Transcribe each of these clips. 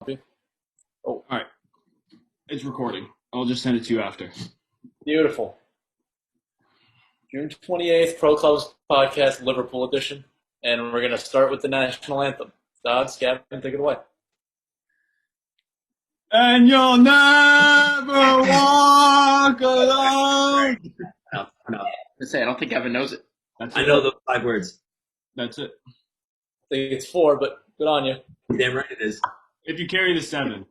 Oh, All right. It's recording. I'll just send it to you after. beautiful. June 28th, Pro Clubs Podcast, Liverpool edition. And we're going to start with the national anthem. Dodds, Gavin, take it away. And you'll never walk alone. No. I don't think Evan knows it. That's I it. know the 5 words. That's it. I think it's 4, but good on you. Damn right it is. If you carry the 7.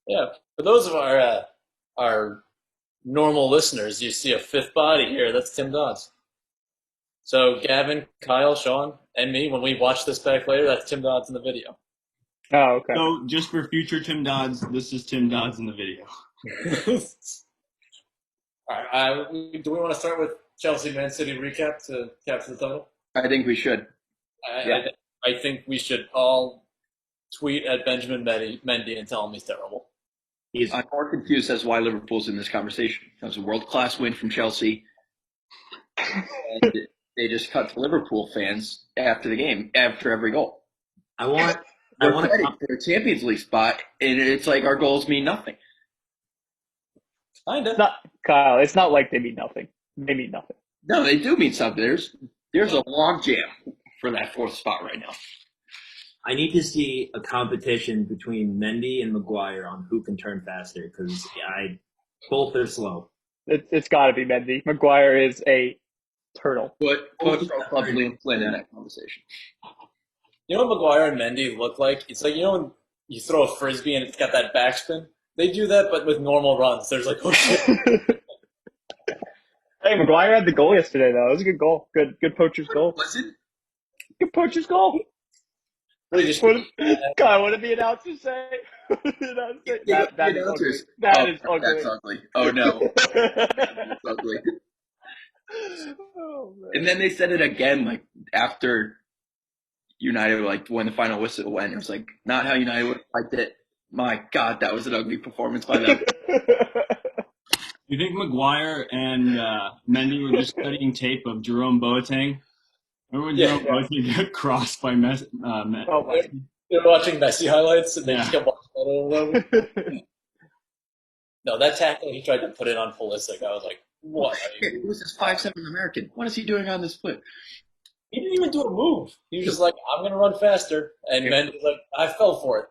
Yeah, for those of our normal listeners, you see a fifth body here. That's Tim Dodds. So Gavin, Kyle, Sean, and me, when we watch this back later, that's Tim Dodds in the video. Oh, okay. So just for future Tim Dodds, this is Tim Dodds in the video. All right, do we want to start with Chelsea Man City recap to capture the title? I think we should. I think we should all tweet at Benjamin Mendy and tell him he's terrible. I'm more confused as to why Liverpool's in this conversation. That was a world-class win from Chelsea. And they just cut to Liverpool fans after the game, after every goal. I We're want fighting for a Champions League spot, and it's like our goals mean nothing. Kinda. Kyle, it's not like they mean nothing. They mean nothing. No, they do mean something. There's a log jam for that 4th spot right now. I need to see a competition between Mendy and Maguire on who can turn faster because both are slow. It's got to be Mendy. Maguire is a turtle. Put Pro Club Liam Flynn in that conversation. You know what Maguire and Mendy look like? It's like, you know when you throw a frisbee and it's got that backspin? They do that, but with normal runs. There's like, oh shit. Hey, Maguire had the goal yesterday, though. It was a good goal. Good poacher's goal. Was it? Good poacher's goal. Kyle, what did the announcer say? That is ugly. That is ugly. That's ugly. Oh, no. That's ugly. Oh, man. And then they said it again, like, after United, like, when the final whistle went. It was like, not how United would have liked it. My God, that was an ugly performance by them. You think Maguire and Mendy were just studying tape of Jerome Boateng? Remember when Jerome Boateng got crossed by Messi? They're watching Messi highlights and they just kept watching that over. No, that tackle he tried to put in on Pulisic, I was like, what? It was this 5'7" American. What is he doing on this flip? He didn't even do a move. He was just like, I'm going to run faster. And Mendy's like, I fell for it.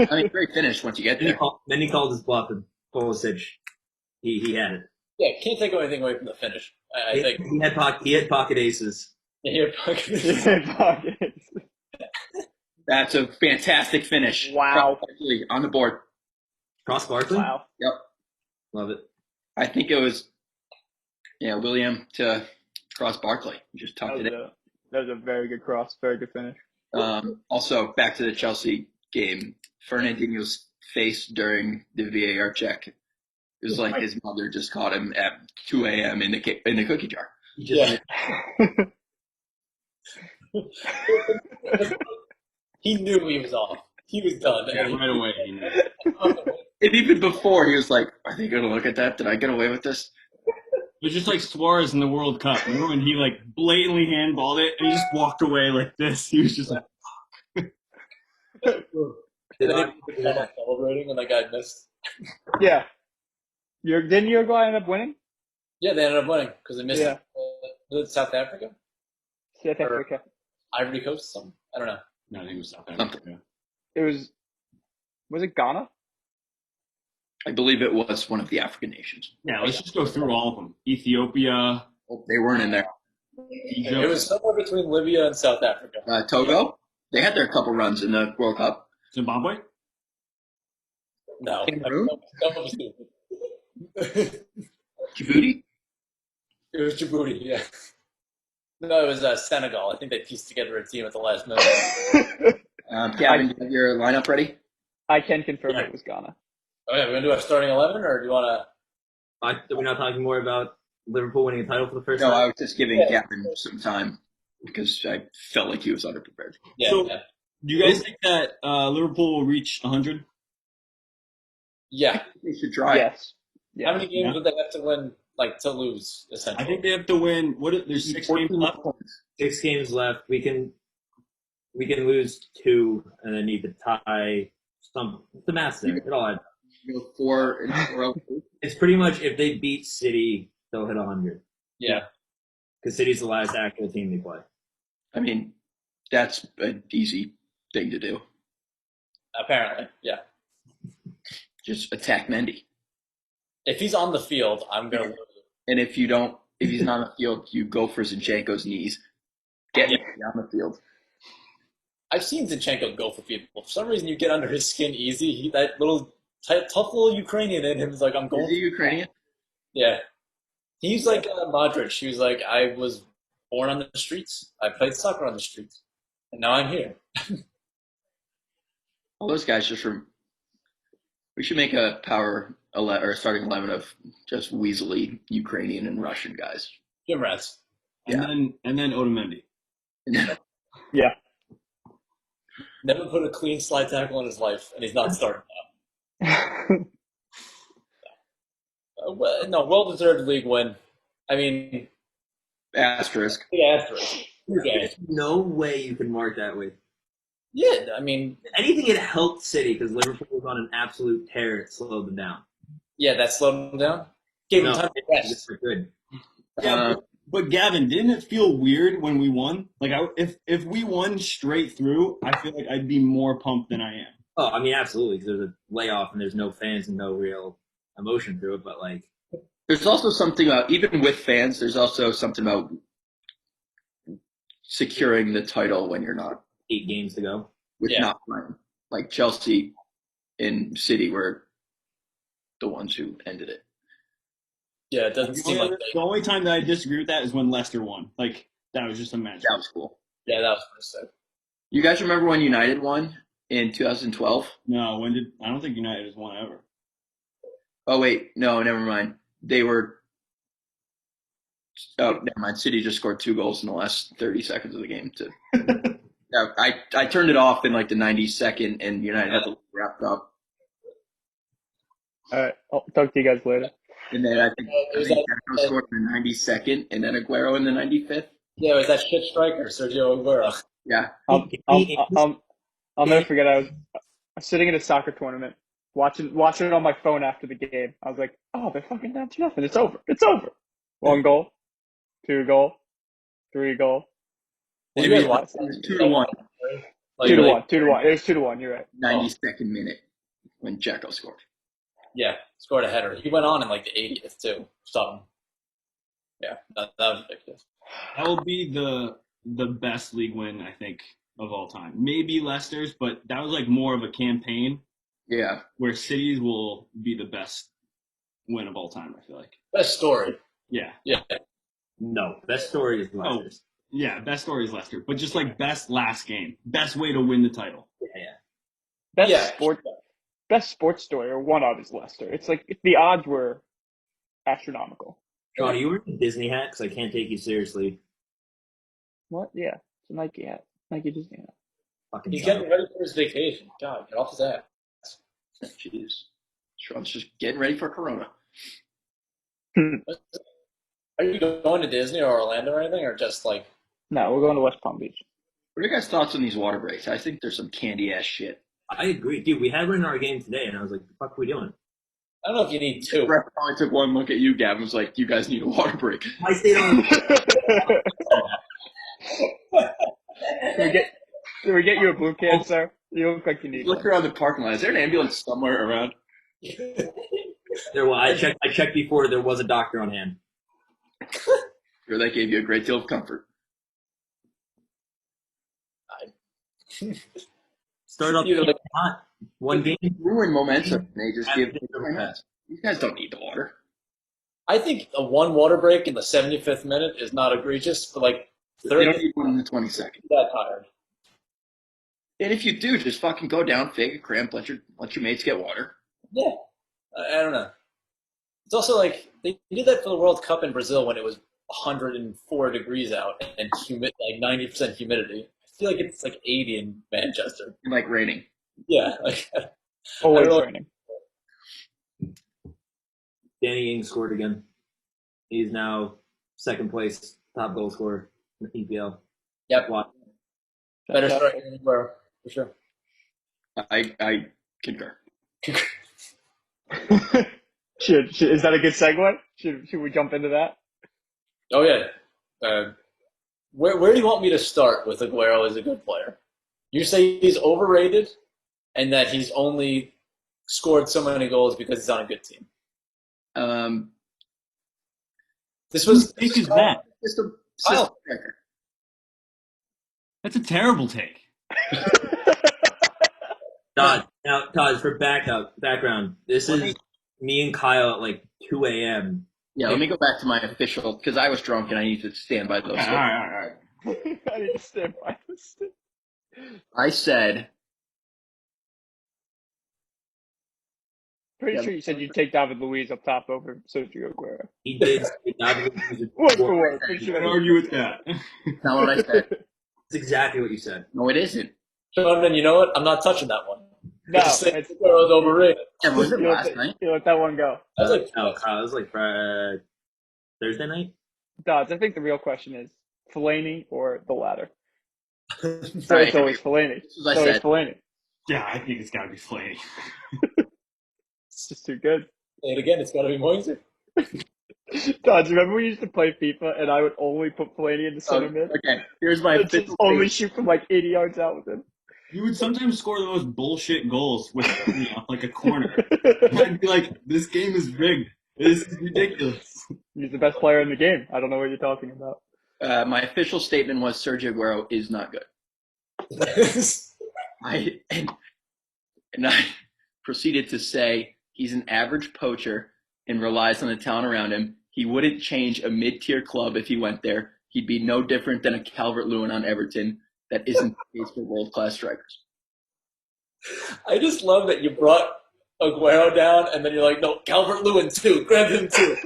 I mean, great finish once you get there. Then he called his bluff and Pulisic. He had it. Yeah, can't take anything away from the finish. I think He had pocket aces. That's a fantastic finish. Wow. On the board. Cross Barkley? Wow. Yep. Love it. I think it was, William to cross Barkley. He just tucked it in. That was a very good cross. Very good finish. Also, back to the Chelsea game. Fernandinho's face during the VAR check. It was like his mother just caught him at 2 a.m. in the cookie jar. He knew he was off. He was done. Yeah, right away. You know. And even before, he was like, are they going to look at that? Did I get away with this? It was just like Suarez in the World Cup. Remember when he like blatantly handballed it and he just walked away like this? He was just like, celebrating when that guy missed. Yeah. Didn't Uruguay end up winning? Yeah, they ended up winning because they missed South Africa? South Africa. Ivory Coast, something? I don't know. no, I think it was South Africa. Was it Ghana? I believe it was one of the African nations. Yeah, let's just go through all of them. Ethiopia. Oh, they weren't in there. Egypt. It was somewhere between Libya and South Africa. Togo? They had their couple runs in the World Cup. Zimbabwe? No. Cameroon? That was stupid. Djibouti? It was Djibouti, yeah. No, it was Senegal. I think they pieced together a team at the last minute. Gavin, you have your lineup ready? I can confirm it was Ghana. Okay, we're going to do our starting 11, or do you want to... Are we not talking more about Liverpool winning a title for the first No, time? I was just giving Gavin some time because I felt like he was underprepared. Yeah, So, do you guys think that Liverpool will reach 100? Yeah. They should try. Yes. How many games would they have to win, to lose, essentially? I think they have to win. There's 6 games left. 6 games left. We can we can lose 2 and then need to tie some. The math's there. It all adds up. You know, 4 and 4. It's pretty much if they beat City, they'll hit 100 Yeah. because City's the last actual team they play. I mean, that's an easy thing to do. Apparently, yeah. Just attack Mendy. If he's on the field, I'm gonna lose. And if he's not on the field, you go for Zinchenko's knees. Get Mendy on the field. I've seen Zinchenko go for people. For some reason, you get under his skin easy. That little tough little Ukrainian in him is like, I'm going. Is he Ukrainian? Yeah. He's like Modric. He was like, I was born on the streets. I played soccer on the streets. And now I'm here. All those guys we should make a starting 11 of just weaselly Ukrainian and Russian guys. Gym rats. And then Otamendi. Yeah. Never put a clean slide tackle in his life, and he's not starting now. Well-deserved league win. I mean, Asterisk. big asterisk. Okay. There's no way you can mark that way. Yeah, I mean, Anything it helped City because Liverpool was on an absolute tear. It slowed them down. yeah, that slowed him down. Gave him No, time to rest. they're good. Yeah, but Gavin, didn't it feel weird when we won? Like, if we won straight through, I feel like I'd be more pumped than I am. Oh, I mean, absolutely, because there's a layoff and there's no fans and no real emotion through it. But like, There's also something about, even with fans, there's also something about securing the title when you're not 8 games to go. not playing. Like Chelsea and City were the ones who ended it. Yeah, it doesn't seem like The only time that I disagree with that is when Leicester won. Like, that was just a match. That was cool. Yeah, that was pretty sick. You guys remember when United won in 2012? No, I don't think United has won ever. Oh, wait. No, never mind. They were – oh, never mind. City just scored 2 goals in the last 30 seconds of the game. Yeah, I turned it off in like the 92nd, and United had to wrap it up. All right. I'll talk to you guys later. And then I think Jacko scored in the 92nd, and then Aguero in the 95th. Yeah, it was that shit striker, Sergio Aguero. Yeah. I'll never forget. I was sitting in a soccer tournament, watching it on my phone after the game. I was like, "Oh, they're fucking down 2-0. It's over. It's over." 1 goal, 2 goal, 3 goal. Did you guys watch It was 2-1. 2-1. 2-1. It was 2-1. You're right. 92nd minute when Jacko scored. Yeah, scored a header. He went on in like the 80th too. Something. Yeah, that was ridiculous. That will be the best league win, I think, of all time. Maybe Leicester's, but that was like more of a campaign. Yeah. Where Cities will be the best win of all time, I feel like. Best story. Yeah. Yeah. No, best story is Leicester's. Yeah, best story is Leicester. But just like best last game. Best way to win the title. Yeah. Best sports story or one of is Leicester. It's like if the odds were astronomical. Sean, you were in a Disney hat because I can't take you seriously. What? Yeah, it's a Nike hat. Nike Disney hat. Fucking He's child. getting ready for his vacation. God, get off his ass. Jeez. Sean's just getting ready for Corona. Are you going to Disney or Orlando or anything, or just like? No, we're going to West Palm Beach. What are your guys' thoughts on these water breaks? I think there's some candy ass shit. I agree. Dude, we had one in our game today, and I was like, the fuck are we doing? I don't know if you need 2. The ref probably took one look at you, Gavin, was like, you guys need a water break. I stayed on. Can we get you a blue can, sir? You look like you need Look one. around the parking lot. Is there an ambulance somewhere around? I checked before. There was a doctor on hand. Sure, that gave you a great deal of comfort. Start off You're like- hot. One game. Ruin momentum. They just give Yeah. These guys don't need the water. I think a 1 water break in the 75th minute is not egregious, but like They 30, don't need one in the 22nd. that tired. And if you do, just fucking go down, fake a cramp, let your mates get water. Yeah, I don't know. It's also like they did that for the World Cup in Brazil when it was 104 degrees out and humid, like 90% humidity. I feel like it's like 80 in Manchester. And like raining. Yeah, like Always I don't know. raining. Danny Ings scored again. He's now second place, top goal scorer in the EPL. Yep. Watch. Better Fantastic. striker than Aguero, for sure. I concur. Is that a good segue? Should we jump into that? Oh yeah. Where do you want me to start with Aguero as a good player? You say he's overrated and that he's only scored so many goals because he's on a good team. This was Take is that? System Kyle. striker. That's a terrible take. Todd, for background, this is me and Kyle at like 2 a.m. Yeah, let me go back to my official because I was drunk and I need to stand by those. All right. I need to stand by this. I said Pretty sure you said you'd take David Luiz up top over Sergio Aguero. He did say David Luiz was Word for word. Pretty sure Can't that argue with that. that's not what I said. That's exactly what you said. No, it isn't. Sean, then you know what? I'm not touching that one. No, It's the same it's, Aguero's overrated. Yeah, was it you, last let night? you let that one go. I was like, No, Kyle, it was like Thursday night. Dodds, I think the real question is Fellaini or the latter. So Right. it's always Fellaini. This is what It's I always said. Fellaini. Yeah, I think it's got to be Flaney. It's just too good. and again, it's got to be Moiser. Dodds, remember we used to play FIFA and I would only put Fellaini in the center mid? Okay, here's my And just official only statement. shoot from like 80 yards out with him. You would sometimes score the most bullshit goals with Flaney off like a corner. I'd be like, this game is rigged. This is ridiculous. He's the best player in the game. I don't know what you're talking about. My official statement was Sergio Aguero is not good. And I proceeded to say he's an average poacher and relies on the talent around him. He wouldn't change a mid-tier club if he went there. He'd be no different than a Calvert-Lewin on Everton. That isn't the case for world-class strikers. I just love that you brought Aguero down, and then you're like, no, Calvert-Lewin too. Grab him too.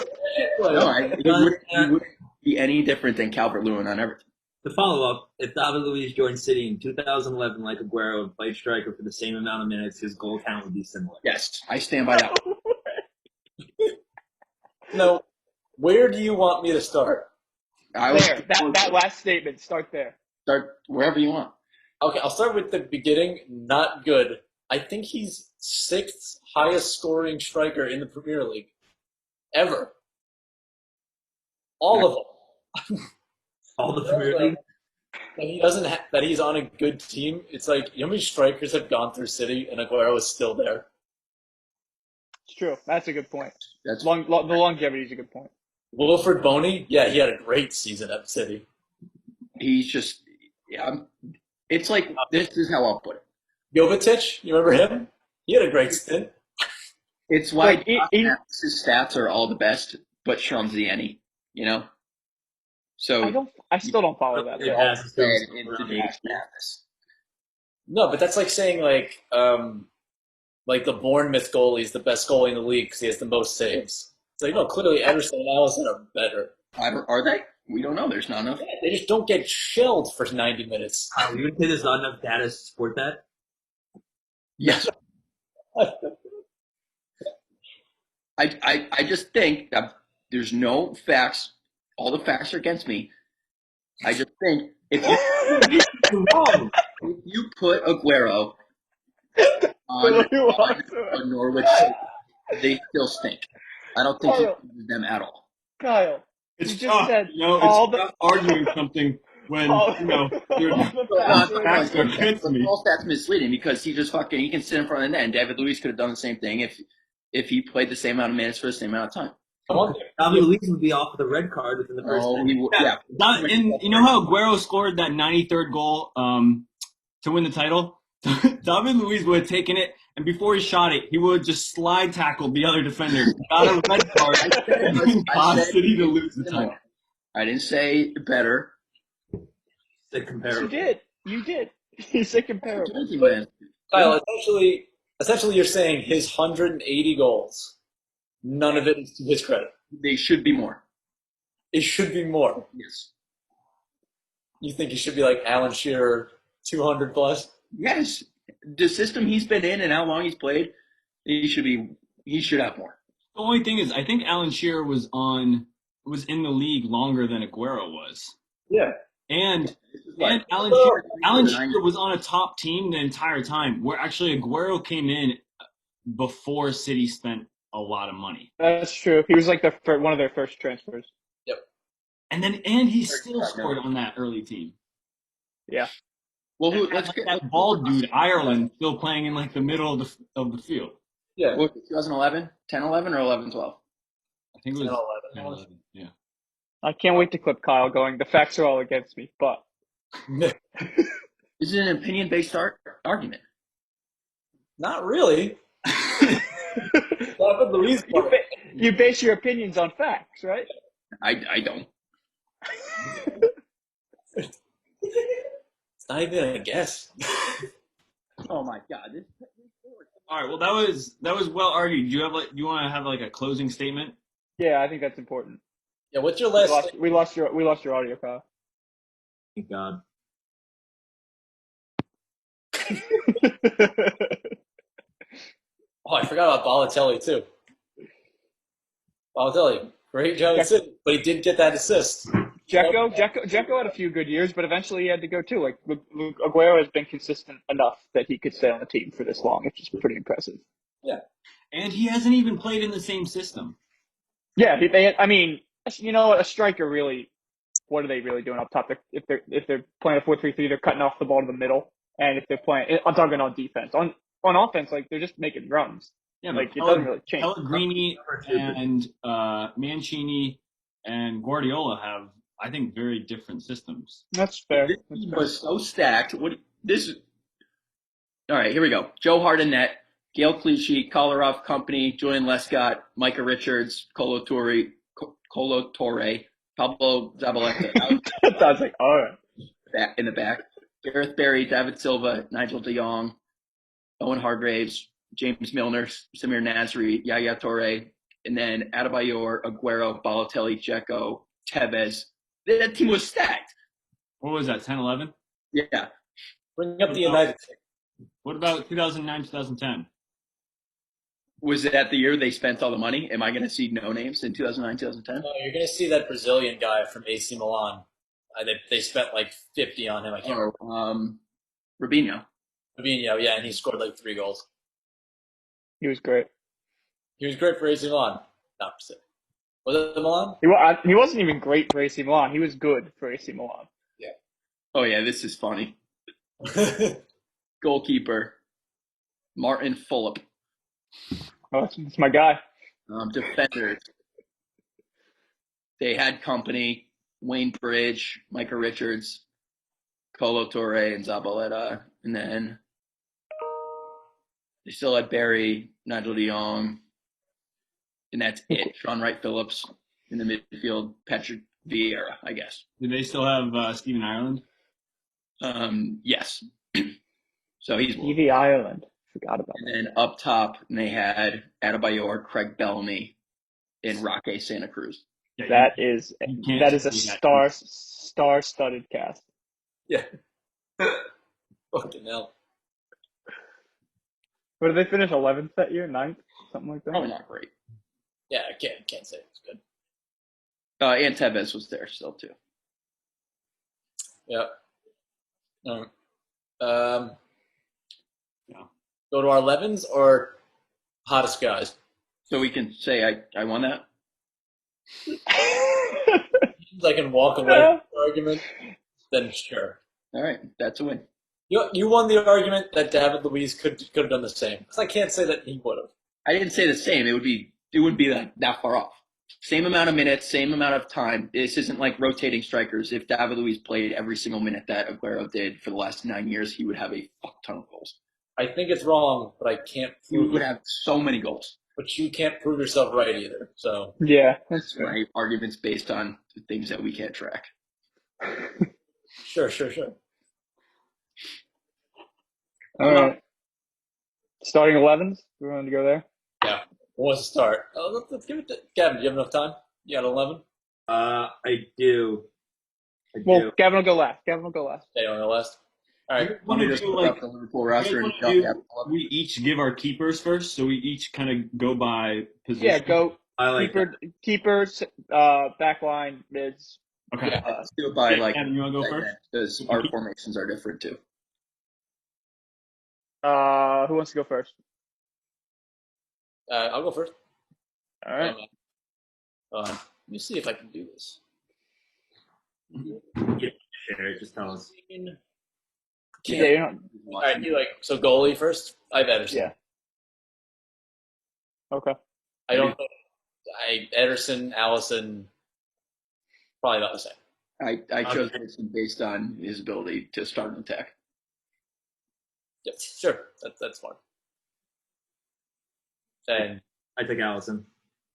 No, he wouldn't be any different than Calvert-Lewin on Everton. To follow up, if David Luiz joined City in 2011 like Aguero and played striker for the same amount of minutes, his goal count would be similar. Yes, I stand by that. No, where do you want me to start? I would There. That last statement. Start there. start wherever you want. Okay, I'll start with the beginning. Not good. I think he's sixth highest scoring striker in the Premier League ever. All of them. All the Premier League. And he doesn't. That he's on a good team. It's like you know how many strikers have gone through City, and Aguero is still there. It's true. That's a good point. That's The longevity is a good point. Wilfred Boney, yeah, he had a great season at City. he's just it's like this is how I'll put it. Jovetic, you remember him? He had a great stint. It's why Like, his stats are all the best, but Sean's the any, you know. So I still don't follow that. It though. has to bad still in around today's 80. madness. No, but that's like saying like the Bournemouth goalie is the best goalie in the league because he has the most saves. It's like, no, clearly Ederson and Allison are better. Are they? We don't know. There's not enough. Yeah, they just don't get shelled for 90 minutes. You would say there's not enough data to support that? Yes. I just think that there's no facts. All the facts are against me. I just think if you put Aguero on Norwich, they still stink. I don't think you can use them at all. Kyle, It's You just tough. said It's all the- tough arguing something when you're all the not facts are facts are against The me. false stats misleading because he can sit in front of the net. And David Luiz could have done the same thing if he played the same amount of minutes for the same amount of time. Come on. David Luiz would be off with a red card within the first Oh, minute. he would, yeah. And you know how Aguero scored that 93rd goal to win the title? David Luiz would have taken it, and before he shot it, he would have just slide tackled the other defender. Got a red card and caused City to lose the title. I didn't say better. The comparable. You did. You said comparable. Kyle, essentially you're saying his 180 goals, none of it is to his credit. They should be more. It should be more. Yes. You think he should be like Alan Shearer, 200 plus? Yes. The system he's been in and how long he's played, he should have more. The only thing is, I think Alan Shearer was in the league longer than Aguero was. Yeah. And This is like Alan the Shearer was on a top team the entire time, where actually Aguero came in before City spent a lot of money. That's true. He was like one of their first transfers. And he still scored on that early team. Yeah. Well, And had, like, that bald dude, Ireland, still playing in like the middle of the field. Yeah. What, 2011, 10-11 or 11-12? I think it was 10, 11. 10-11. Yeah. I can't wait to clip Kyle going, the facts are all against me, but. This is an opinion-based argument. Not really. David Luiz part. You base your opinions on facts, right? I don't. It's not even a guess. Oh my god. All right. Well, that was well argued. Do you want to have like a closing statement? Yeah, I think that's important. Yeah, what's your last We lost your audio, Kyle. Thank God. Oh, I forgot about Balotelli too. Balotelli, great job at City, but he did get that assist. Dzeko had a few good years, but eventually he had to go too. Like Aguero has been consistent enough that he could stay on the team for this long, which is pretty impressive. Yeah. And he hasn't even played in the same system. Yeah, I mean, you know what? A striker really, what are they really doing up top? If they're playing a 4-3-3, they're cutting off the ball to the middle, and if they're playing, I'm talking on defense. On offense, like they're just making runs. Yeah, like it doesn't really change. Pellegrini and Mancini and Guardiola have, I think, very different systems. That's fair. This team was so stacked. All right, here we go. Joe Hardinet, Gail Clichy, Kolarov Company, Julian Lescott, Micah Richards, Colo Torre, Pablo Zabaleta I was like, all right. in the back. Gareth Barry, David Silva, Nigel de Jong, Owen Hargraves, James Milner, Samir Nasri, Yaya Toure, and then Adebayor, Aguero, Balotelli, Dzeko, Tevez. That team was stacked. What was that, 10-11? Yeah. Bring up the United team. What about 2009, 2010? Was that the year they spent all the money? Am I going to see no names in 2009, 2010? No, you're going to see that Brazilian guy from AC Milan. They spent like 50 on him. I can't remember. Rubinho. Fabinho, yeah, and he scored like 3 goals. He was great. He was great for AC Milan. Not for City. Was it Milan? He wasn't even great for AC Milan. He was good for AC Milan. Yeah. Oh, yeah, this is funny. Goalkeeper, Martin Fulop. Oh, that's my guy. Defenders, they had Company, Wayne Bridge, Micah Richards, Colo Torre, and Zabaleta. And then they still had Barry, Nigel de Jong. And that's it. Sean Wright Phillips in the midfield, Patrick Vieira, I guess. Do they still have Stephen Ireland? Yes. So he's Stevie Ireland. Forgot about and then up top, they had Adebayor, Craig Bellamy, and Roque Santa Cruz. Yeah, that. Is a see star-studded cast. Yeah. Fucking hell. But did they finish 11th that year? 9th? Something like that? Probably not great. Yeah, I can't say it's good. And Tevez was there still, too. Yeah. Go to our 11s or hottest guys? So we can say I won that? If I can walk away from the argument, then sure. All right, that's a win. You won the argument that David Luiz could have done the same. Because I can't say that he would have. I didn't say the same. It wouldn't be that far off. Same amount of minutes, same amount of time. This isn't like rotating strikers. If David Luiz played every single minute that Aguero did for the last 9 years, he would have a fuck ton of goals. I think it's wrong, but I can't He prove would it. have so many goals. But you can't prove yourself right either. So Yeah, that's fair. My argument's based on things that we can't track. sure. All right. Starting 11s? We wanted to go there? Yeah. What's the start? Let's give it to Gavin. Do you have enough time? You got 11? I do. Well, Gavin will go last. Stay on the list. All right. Let me just put up the Liverpool roster and we each give our keepers first, so we each kind of go by position. Yeah, go I like keepers, back line, mids, Okay. Yeah. Let's do it by Yeah, like Adam, you want to go tight first? end, because our formations are different too. Who wants to go first? I'll go first. All right. Let me see if I can do this. Share it. Just tell us. Yeah, you're not. All right, you so goalie first. I have Ederson. Yeah. Okay. I don't. Ederson, Allison, probably about the same. I chose Ederson based on his ability to start an attack. Yeah, sure, that's fine. And I took Allison,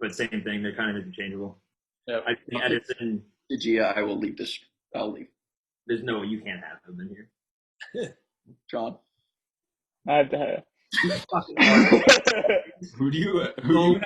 but same thing. They're kind of interchangeable. yeah, I think Edison. I will leave this. I'll leave. There's no you can't have them in here. John. I have De Gea. Who do you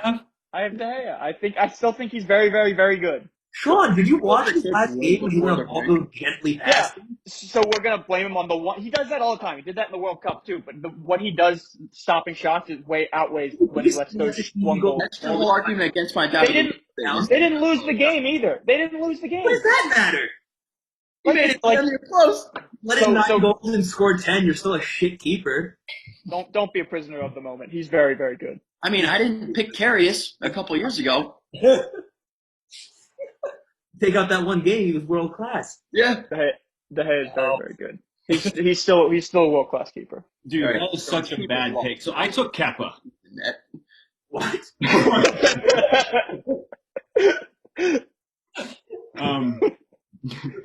have? I have De Gea. I still think he's very, very, very good. Sean, did you watch his last game when he Before let the a ball break. go gently Yeah. past him? So we're gonna blame him on the one. He does that all the time. He did that in the World Cup too. But what he does stopping shots is way outweighs when he lets those one goal. That's the whole argument against my They didn't. David. They didn't lose the game either. They didn't lose the game. What does that matter? You Like- made it like- close. Let So- in 9 so- goals and score 10. You're still a shit keeper. Don't be a prisoner of the moment. He's very, very good. I mean, I didn't pick Karius a couple years ago. Take out that one game, he was world class. Yeah. De Gea is very, very good. He's still a world class keeper. Dude, All right. that is such a bad pick. So I took Keppa. Net. What?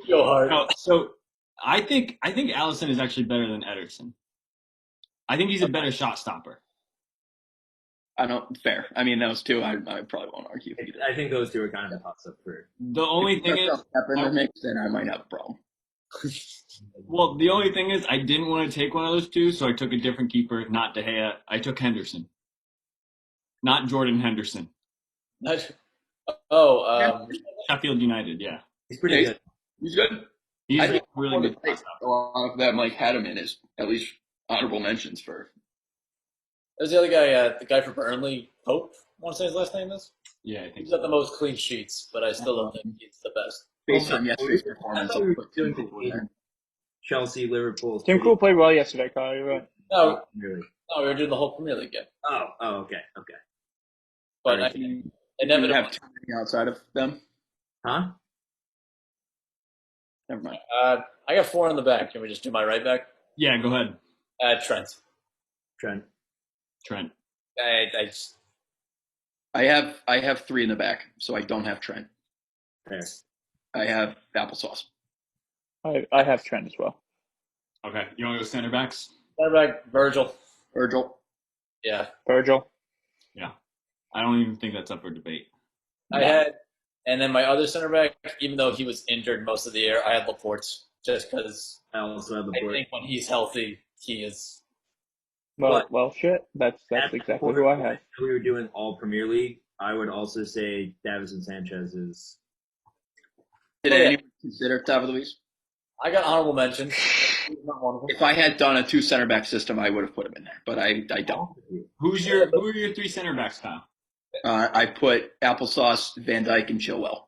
go hard. No, so I think Allison is actually better than Ederson. I think he's a better shot stopper. I don't fair. I mean, those two, I probably won't argue. Either. I think those two are kind of a toss up for. The only thing is, Pepper in the mix, then I might have a problem. well, the only thing is, I didn't want to take one of those two, so I took a different keeper, not De Gea. I took Henderson, not Jordan Henderson. Sheffield United, yeah. He's pretty good. He's good. He's I a think really good shot a stopper. lot of them like had him in as at least honorable mentions for. There's the other guy, the guy from Burnley, Pope. I want to say his last name is. Yeah, I think He's so. got the most clean sheets, but I still don't think he's the best. Based on Oh, yesterday's I performance, thought we were I'll put doing Tim Krul in there. Chelsea, Liverpool. Tim City. Krul played well yesterday, Kyle. You're right. No, Really? no, we were doing the whole Premier League game, Okay. but I Do you inevitably. have too many outside of them? Huh? Never mind. I got 4 on the back. Can we just do my right back? Yeah, go ahead, Trent. Trent. Trent. I just, I have 3 in the back, so I don't have Trent. Fair. I have applesauce. I have Trent as well. Okay, you want to go center backs? center back, Virgil. Virgil. Yeah, Virgil. I don't even think that's up for debate. I had, and then my other center back, even though he was injured most of the year, I had Laporte just because I also have the I board. think when he's healthy, he is. Well, shit. That's exactly who I have. We were doing all Premier League. I would also say Davison Sanchez is. Did Oh, yeah. anyone consider David Luiz? I got honorable mention. He's not one of them. If I had done a 2 center back system, I would have put him in there, but I don't. Who are your 3 center backs, Kyle? I put applesauce, Van Dyke, and Chilwell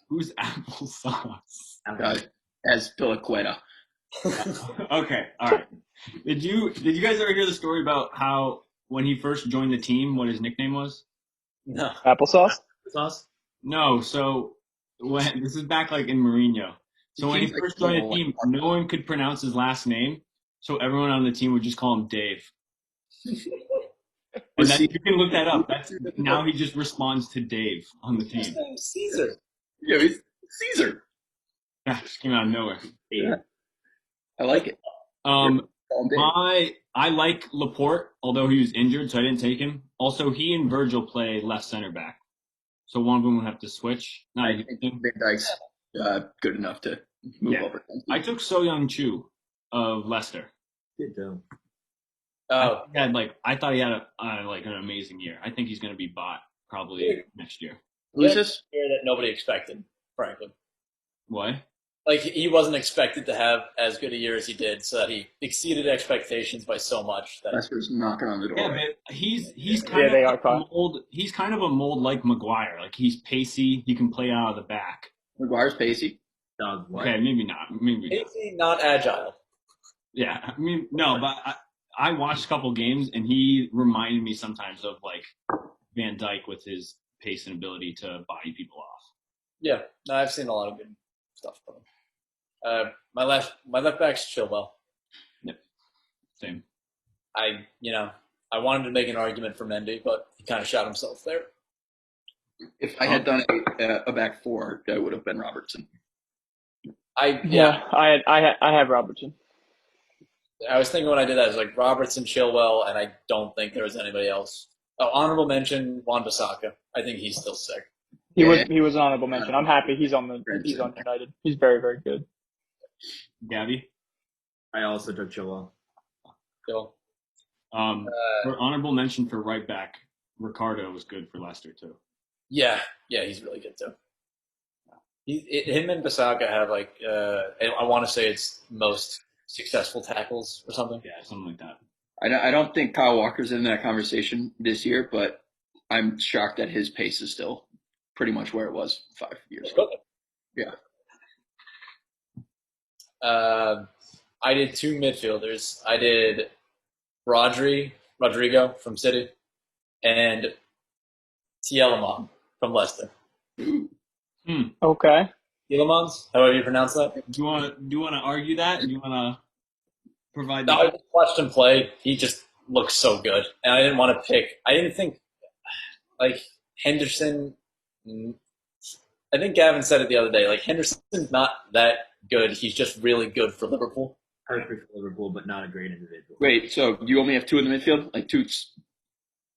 Who's applesauce? as Piliqueta. Okay, all right. Did you guys ever hear the story about how when he first joined the team, what his nickname was? No. Applesauce. Sauce? No, so when this is back like in Mourinho. So when he Seems like first joined the someone team, like- no one could pronounce his last name, so everyone on the team would just call him Dave. And that, you can look that up. That's now he just responds to Dave on the team. His name's Caesar. Yeah, he's Caesar. Yeah, just came out of nowhere. Yeah. I like it. Um, Call him Dave. I like Laporte, although he was injured, so I didn't take him. Also, he and Virgil play left center back, so one of them would have to switch. Not I a huge think thing. Van Dyke's good enough to move Yeah. over. I took So Young Chu of Leicester. Good though. Oh, I thought he had an amazing year. I think he's going to be bought probably next year. Who's this? year that nobody expected, frankly. What? Like he wasn't expected to have as good a year as he did, so that he exceeded expectations by so much that Leicester's knocking on the door. Yeah, but he's kind they of are, a Kyle. mold. He's kind of a mold like Maguire. Like he's pacey. He can play out of the back. McGuire's pacey. Dog, what? Okay, maybe not. Maybe not. Pacey, not agile. Yeah, I mean, no, but I watched a couple games, and he reminded me sometimes of like Van Dyke with his pace and ability to body people off. Yeah, no, I've seen a lot of good stuff from him. My left back's Chilwell. Yep, same. I wanted to make an argument for Mendy, but he kind of shot himself there. If I had done a back four, that would have been Robertson. Yeah, I have Robertson. I was thinking when I did that, I was like Robertson, Chilwell, and I don't think there was anybody else. Oh, honorable mention, Wan-Bissaka. I think he's still sick. He Yeah. was an honorable mention. I'm happy he's on United. He's very, very good. Gabby, I also took Chilwell. Cool. for honorable mention for right back, Ricardo was good for Leicester too. Yeah, he's really good too. Him and Bissaka have like I want to say it's most successful tackles or something. Yeah, something like that. I don't think Kyle Walker's in that conversation this year, but I'm shocked that his pace is still pretty much where it was 5 years ago. Yeah. I did two midfielders. I did Rodrigo from City, and Tielemans from Leicester. Okay. Tielemans, however you pronounce that. Do you want to argue that? Do you want to provide? No, I just watched him play. He just looks so good, and I didn't want to pick. I didn't think like Henderson. I think Gavin said it the other day. Like Henderson's not that good. He's just really good for Liverpool. Perfect for Liverpool, but not a great individual. Wait, so you only have two in the midfield? Like two?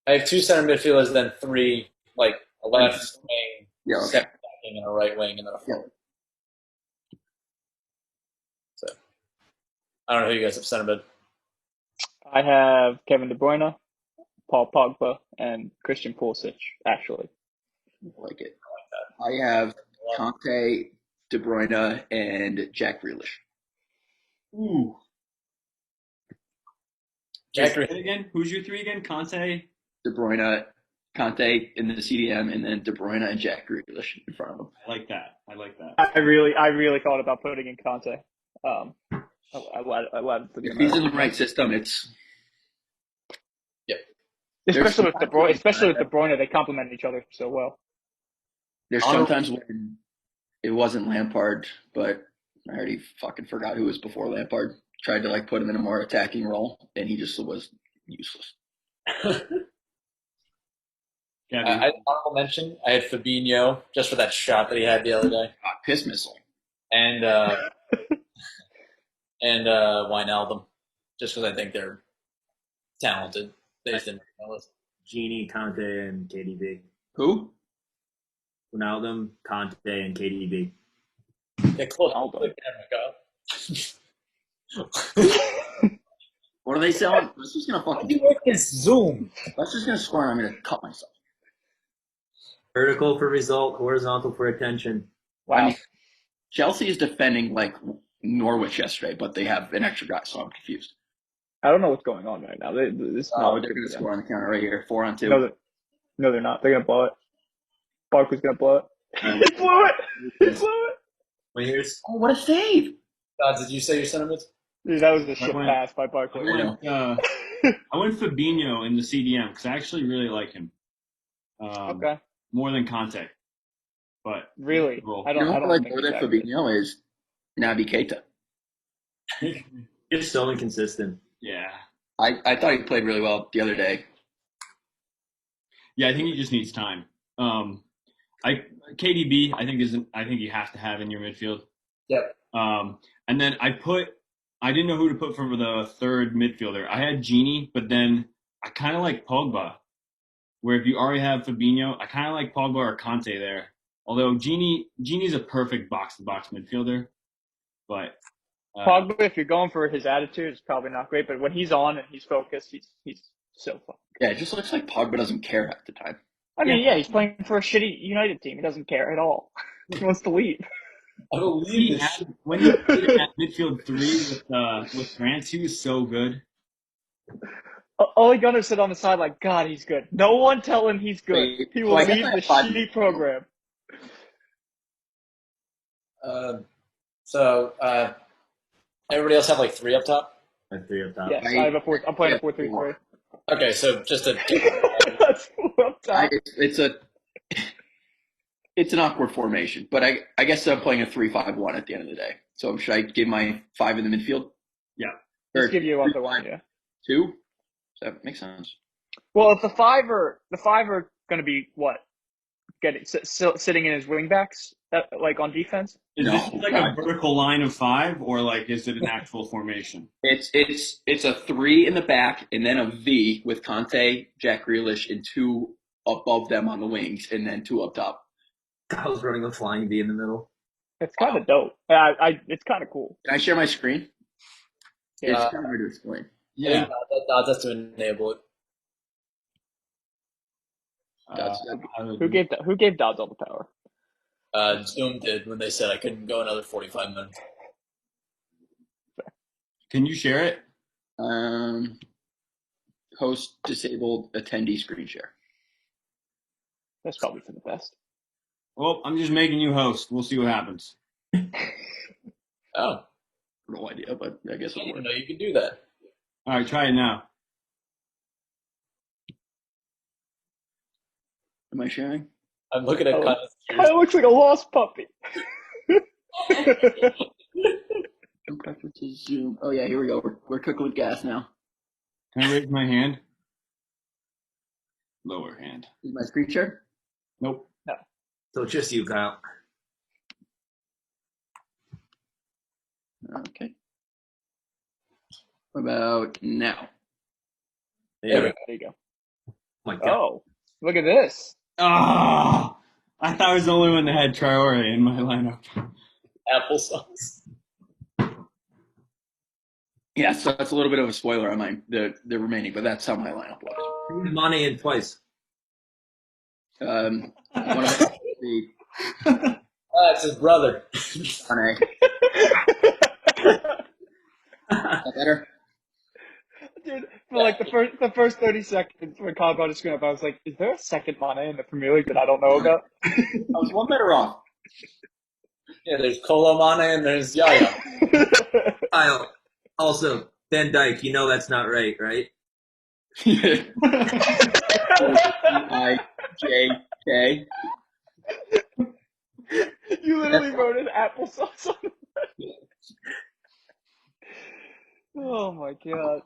I have two center midfielders, then three, like a left wing, Yeah, okay. second backing, and a right wing, and then a forward. So I don't know who you guys have center mid. I have Kevin De Bruyne, Paul Pogba, and Christian Pulisic, actually. I like it. I have Conte, De Bruyne, and Jack Grealish. Ooh. Jack Say it again. Who's your three again? Conte. De Bruyne, Conte in the CDM, and then De Bruyne and Jack Grealish in front of him. I like that. I like that. I really thought about putting in Conte. I allowed to If he's in the right system, it's especially with De Bruyne, they complement each other so well. there's sometimes when it wasn't Lampard, but I already fucking forgot who was before Lampard. Tried to like put him in a more attacking role, and he just was useless. Gabby, I had honorable mention. I had Fabinho just for that shot that he had the other day, Piss missile. and Wijnaldum, just because I think they're talented. They just didn't make my list. Genie, Conte, and KDB. Who? Ronaldo, Conte, and KDB. Get close. Ronaldo. Look at him, What are they selling? Let's just gonna fucking. work this Zoom? Let's just gonna score. And I'm gonna cut myself. Vertical for result, horizontal for attention. Wow. I mean, Chelsea is defending like Norwich yesterday, but they have an extra guy, so I'm confused. I don't know what's going on right now. This Oh, they're gonna score on the counter right here, 4-on-2. No, they're not. They're gonna blow it. Barkley's gonna blow it. He blew it. He blew it. Wait, here's Oh, what a save! Did you say your sentiments? Dude, that was a shit went- pass by I Barkley. went Fabinho in the CDM because I actually really like him. Okay. More than Conte, but Really? Cool. I You don't. know I what don't I like think more he's than that good. Fabinho is Naby Keita. just so inconsistent. Yeah, I thought he played really well the other day. yeah. I think he just needs time. KDB, I think you have to have in your midfield. Yep. And then I didn't know who to put for the third midfielder. I had Genie, but then I kind of like Pogba. Where if you already have Fabinho, I kind of like Pogba or Conte there. Although Genie's a perfect box-to-box midfielder, but Pogba, if you're going for his attitude, is probably not great. But when he's on and he's focused, he's so fun. Yeah, it just looks like Pogba doesn't care half the time. I mean, yeah, he's playing for a shitty United team. He doesn't care at all. He wants to leave. I believe this. when he played at midfield three with France, he was so good. Ole Gunnar said on the side, like, God, he's good. No one tell him he's good. Wait, He so will I guess leave I the have five shitty minutes. program. So everybody else have like 3 up top? I have 3 up top. Yes, I have a four. I'm playing a 4-3-3. Okay, so just a That's 4 up top. It's an awkward formation, but I guess I'm playing a 3-5-1 at the end of the day. So should I give my 5 in the midfield? Yeah. Or Just give you other 3-5-2? one, yeah. Does that make sense? Well, if the five are going to be what? Sitting in his wingbacks, like on defense. Is No, this just like a vertical line of 5, or like is it an actual formation? It's a 3 in the back and then a V with Conte, Jack Grealish, and 2 above them on the wings, and then 2 up top. I was running a flying V in the middle. It's kind of dope. It's kind of cool. Can I share my screen? Yeah. It's kind of hard to explain. Yeah. Dodds has to enable it. Who gave Dodds all the power? Zoom did when they said I couldn't go another 45 minutes. Can you share it? Host disabled attendee screen share. That's probably for the best. Well, I'm just making you host. We'll see what happens. Oh, No idea, but I guess I it'll didn't work. know you could do that. All right, try it now. Am I sharing? I'm looking at Kind of looks like a lost puppy. Zoom preferences, Zoom. Oh yeah, here we go. We're cooking with gas now. Can I raise my hand? Lower hand. Is my screen share? Nope. So it's just you, Kyle. Okay. What about now? There There you go. Oh my God. Oh, look at this. Oh, I thought I was the only one that had Traore in my lineup. applesauce. Yeah, so that's a little bit of a spoiler on the remaining, but that's how my lineup was. Mane in twice. One of them, the That's his brother. Mane. Better. Dude, for like the first 30 seconds when Kyle brought his screen up, I was like, is there a second Mane in the Premier League that I don't know about? I was one better off. Yeah, there's Kolo Mane and there's Yaya. Kyle. Also, Van Dyke, you know that's not right, right? I-J-K. You literally wrote an applesauce on it. Oh my god.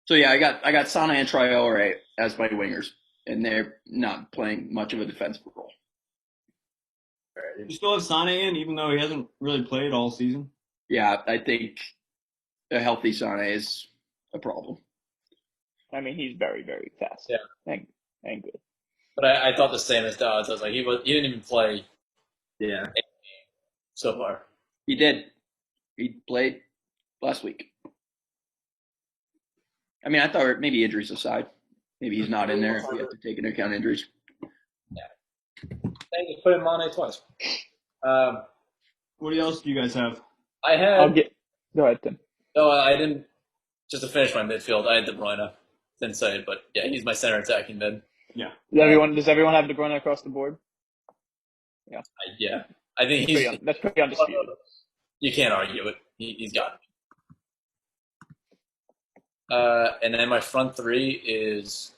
So yeah, I got Sana and Traore as my wingers, and they're not playing much of a defensive role. You still have Sane in, even though he hasn't really played all season? Yeah, I think a healthy Sana is a problem. I mean, he's very, very fast. Yeah. And good. But I thought the same as Dodds. I was like, he didn't even play Yeah. so far. He did. He played last week. I mean, I thought maybe injuries aside, maybe he's not in there if we have to take into account injuries. They just put in Mane twice. What else do you guys have? I had Go ahead, Tim. no, I didn't. Just to finish my midfield, I had De Bruyne. Didn't say it, but yeah, he's my center attacking mid. Does everyone have De Bruyne across the board? Yeah, I think he's. That's pretty undisputed. You can't argue it. He's got it. And then my front 3 is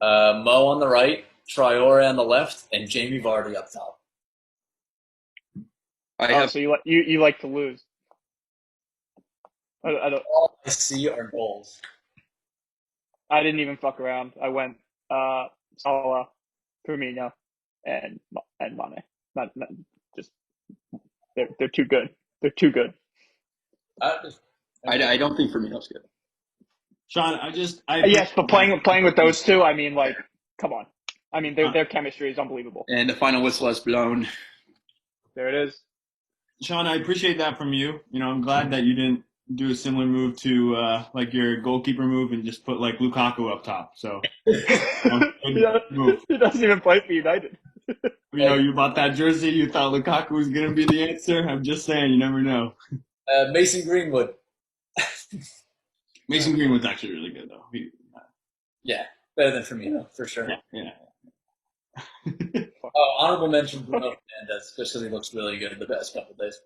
Mo on the right, Traore on the left, and Jamie Vardy up top. So you like to lose. I don't. All I see are goals. I didn't even fuck around. I went Salah, Firmino, and Mane. Not just they're too good. They're too good. I don't think Firmino's good. Sean, Yes, but playing with those two, I mean, like, come on. I mean, their chemistry is unbelievable. And the final whistle has blown. There it is. Sean, I appreciate that from you. You know, I'm glad that you didn't do a similar move to like your goalkeeper move and just put like Lukaku up top. So good move. He doesn't even play for United. You know, you bought that jersey. You thought Lukaku was going to be the answer. I'm just saying, you never know. Mason Greenwood. Mason Greenwood's actually really good, though. Yeah, better than Firmino, for sure. Yeah. Oh, honorable mention Bruno Mendes just because he looks really good in the past couple of days.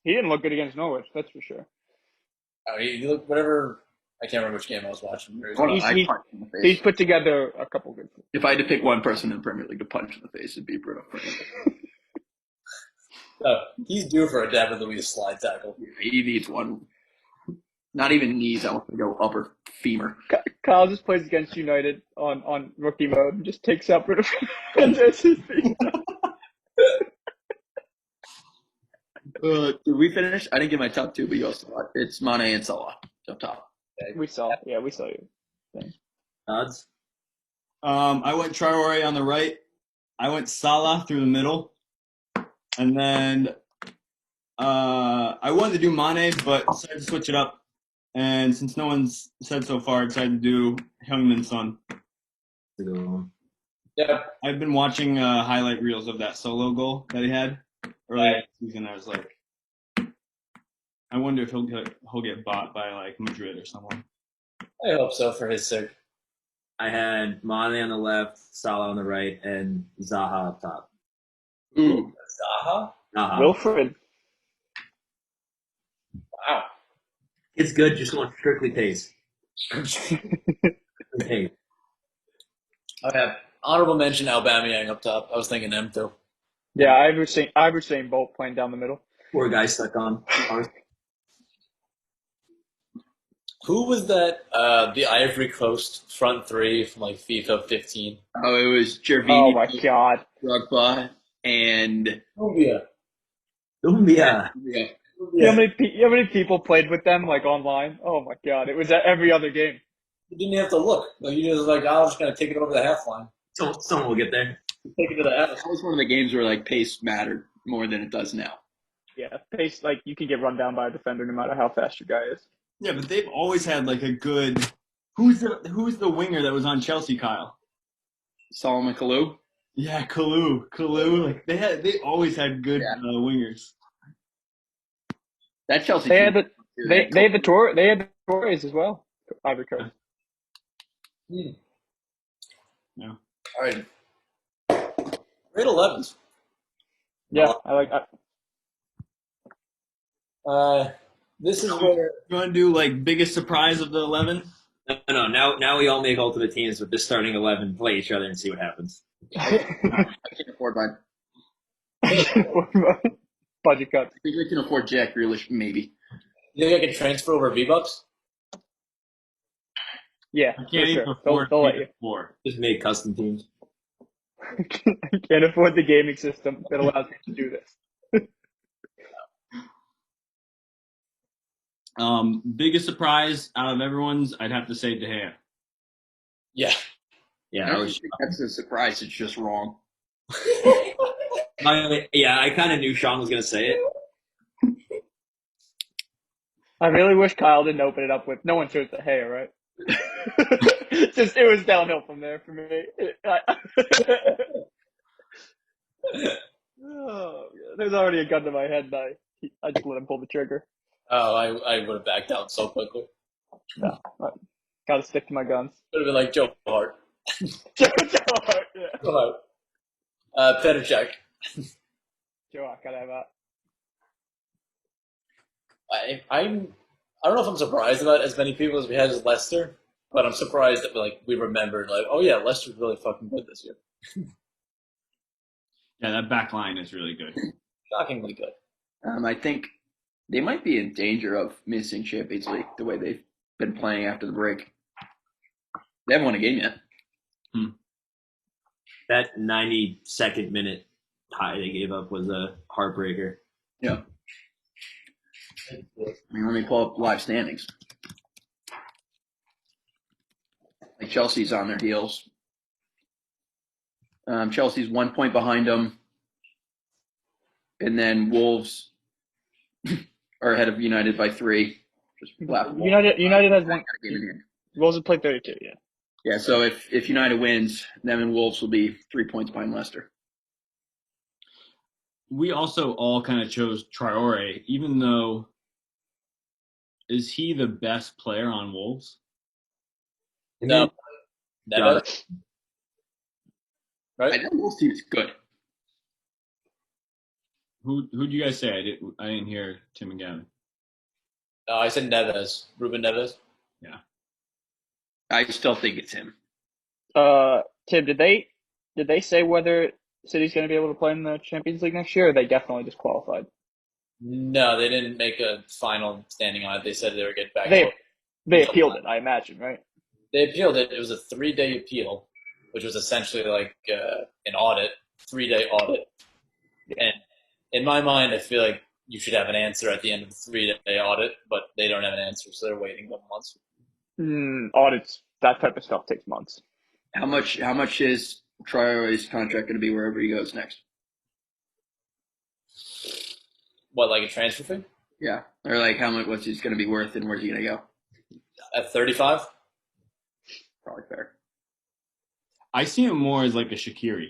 He didn't look good against Norwich, that's for sure. Oh, he looked whatever. I can't remember which game I was watching. I punch him in the He's face. put together a couple good. If I had to pick one person in the Premier League to punch in the face, it'd be Bruno Fernandes. He's due for a David Luiz slide tackle. He needs one. Not even knees. I want to go upper femur. Kyle just plays against United on rookie mode and just takes out Bruno Fernandes. Did we finish? I didn't get my top two, but you also got it's Mane and Salah up top. We saw you. Odds. I went Traore on the right. I went Salah through the middle. And then I wanted to do Mane, but decided to switch it up. And since no one's said so far, I decided to do Heung-min Son. That's a good one. Yeah, I've been watching highlight reels of that solo goal that he had earlier in the season. I was like, I wonder if he'll get bought by like Madrid or someone. I hope so for his sake. I had Mane on the left, Salah on the right, and Zaha up top. Ooh. Zaha? Zaha. Wilfred. Wow. It's good, just going strictly pace. Hey, I have honorable mention Aubameyang up top. I was thinking him too. Yeah, Iverson Bolt playing down the middle. poor guy stuck on. Who was that? The Ivory Coast front three from like FIFA 15. Oh, it was Gervinho, Oh my god. Drogba, and Cumbia. Dumbia. yeah. You know how many people played with them like online? Oh my god, it was at every other game. You didn't have to look. Like you just like, I was just gonna take it over the half line. Someone will get there. Take it to the half. That was one of the games where like pace mattered more than it does now. Yeah, pace like you can get run down by a defender no matter how fast your guy is. Yeah, but they've always had like a good. Who's the winger that was on Chelsea, Kyle? Solomon Kalou. Yeah, Kalou. Like they always had good wingers. That Chelsea They team. had the Torres as well. Ivory Coast. Yeah. All right. Great 11s. Yeah, I like. This is where You want to do like biggest surprise of the 11? No. Now we all make ultimate teams with this starting 11, play each other, and see what happens. I can't afford mine. Budget cuts. I think I can afford Jack Grealish, maybe. you think I can transfer over V-Bucks? Yeah, I for can't even sure. afford They'll let you. 4. Just make custom teams. I can't afford the gaming system that allows me to do this. Biggest surprise out of everyone's, I'd have to say De Gea. Yeah. Yeah, I I don't was. think that's a surprise. It's just wrong. I kind of knew Sean was gonna say it. I really wish Kyle didn't open it up with no one chose the hair, right? Just it was downhill from there for me. Oh, there's already a gun to my head, and I just let him pull the trigger. Oh, I would have backed out so quickly. No, gotta stick to my guns. Would have been like Joe Hart. Yeah. Joe Hart. Petr Cech. Joe, I gotta have that. I don't know if I'm surprised about as many people as we had as Leicester, but I'm surprised that we remembered like, oh yeah, Leicester's really fucking good this year. Yeah, that back line is really good. Shockingly good. I think they might be in danger of missing Champions League the way they've been playing after the break. They haven't won a game yet. That 92nd minute tie they gave up was a heartbreaker. Yeah. I mean, let me pull up live standings. Like Chelsea's on their heels. Chelsea's 1 point behind them. And then Wolves are ahead of United by 3. Just laughable. United has one. Got a game in hand. Wolves have played 32. Yeah. Yeah, so if United wins, them and Wolves will be 3 points behind Leicester. We also all kind of chose Traore, even though is he the best player on Wolves? No. Never. I Right? know Wolves team is good. Who'd you guys say? I didn't hear Tim and Gavin. I said Neves, Ruben Neves. Yeah. I still think it's him. Tim, did they say whether City's going to be able to play in the Champions League next year, or they definitely just qualified? No, they didn't make a final standing on it. They said they were getting back to They it. they appealed it, I imagine, right? They appealed it. It was a 3-day appeal, which was essentially like an audit, 3-day audit. And in my mind, I feel like you should have an answer at the end of the 3-day audit, but they don't have an answer, so they're waiting 1 month. Audits, that type of stuff takes months. How much is Traore's contract going to be wherever he goes next? What, like a transfer fee? Yeah, or like how much? What's he's going to be worth, and where's he going to go? At 35? Probably fair. I see him more as like a Shaqiri.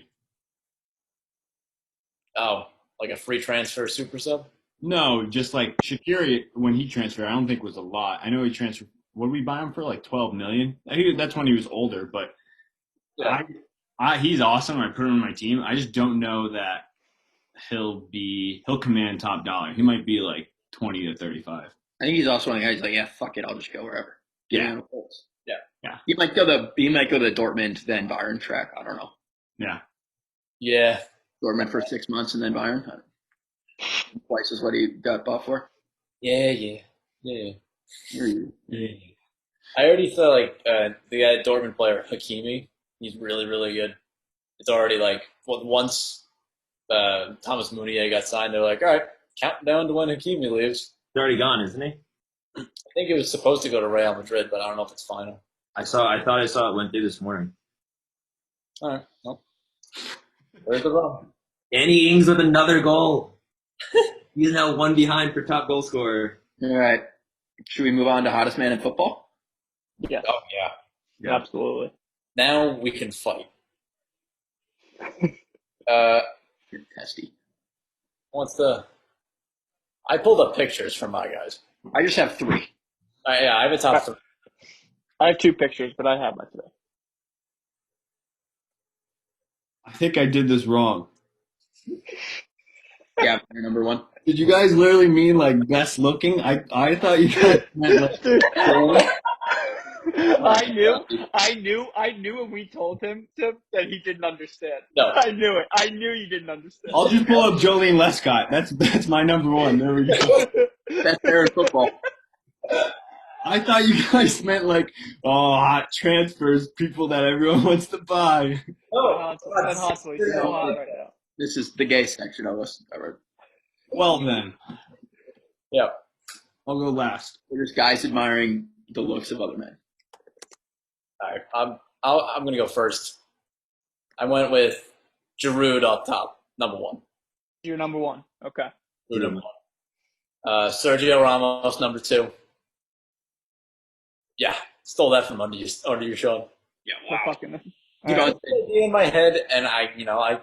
Oh, like a free transfer super sub? No, just like Shaqiri when he transferred, I don't think was a lot. I know he transferred. What did we buy him for? Like 12 million. I think that's when he was older, but Yeah. he's awesome. I put him on my team. I just don't know that he'll command top dollar. He might be like 20 to 35. I think he's also one of the guys like, yeah, fuck it, I'll just go wherever. Get Yeah. him on goals. Yeah. Yeah. He might go the Dortmund then Bayern track. I don't know. Yeah. Yeah. Dortmund for 6 months and then Bayern. Twice is what he got bought for. Yeah. Yeah. I already feel like the guy Dortmund player, Hakimi, he's really, really good. It's already like, once Thomas Meunier got signed, they're like, all right, count down to when Hakimi leaves. He's already gone, isn't he? I think it was supposed to go to Real Madrid, but I don't know if it's final. I thought I saw it went through this morning. All right, well, where's the run? Danny Ings with another goal. He's now one behind for top goal scorer. All right. Should we move on to hottest man in football? Yes, Oh, yeah. absolutely. Now we can fight. You're testy. I pulled up pictures from my guys. I just have 3. Yeah, I have a top 3. I have 2 pictures, but I have my 3. I think I did this wrong. Yeah, you're number 1. Did you guys literally mean like best looking? I thought you guys meant like. Dude, I knew when we told him that he didn't understand. No. I knew it. I knew you didn't understand. I'll just pull up Jolene Lescott. That's my number 1. There we go. Best player in football. I thought you guys meant like, hot transfers, people that everyone wants to buy. Oh, That's honestly so hot right now. This is the gay section of us. Well then, yeah. I'll go last. We're just guys admiring the looks of other men. All right, I'm gonna go first. I went with Giroud up top, number 1. You're number 1. Okay. Giroud number 1. Sergio Ramos, number 2. Yeah, stole that from under you, Sean. Yeah, So wow. fucking. You All know, right. In my head, and I take All